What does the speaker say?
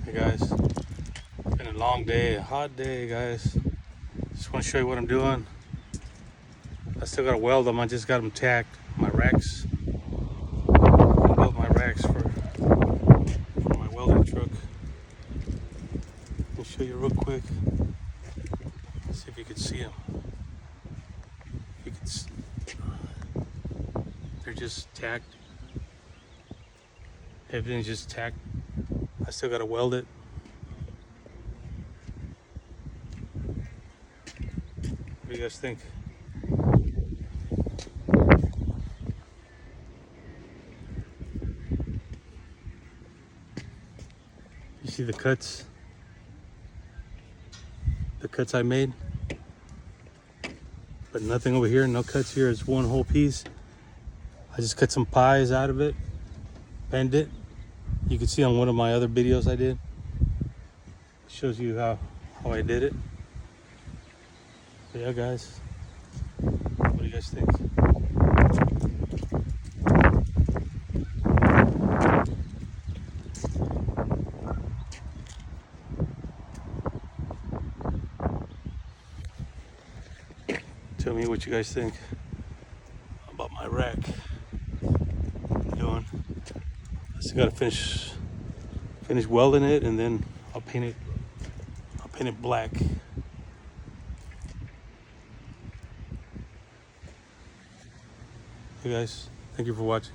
Hey guys, been a long day, a hot day, guys. Just want to show you what I'm doing. I still gotta weld them. I just got them tacked. My racks. I built my racks for my welding truck. Let me show you real quick. See if you can see them. They're just tacked. Everything's just tacked. I still gotta weld it. What do you guys think? You see the cuts? The cuts I made? But nothing over here, no cuts here. It's one whole piece. I just cut some pies out of it, bend it. You can see on one of my other videos I did. It shows you how I did it. But yeah, guys, what do you guys think? Tell me what you guys think about my rack. Doing. I still gotta finish welding it, and then I'll paint it black. Hey guys, thank you for watching.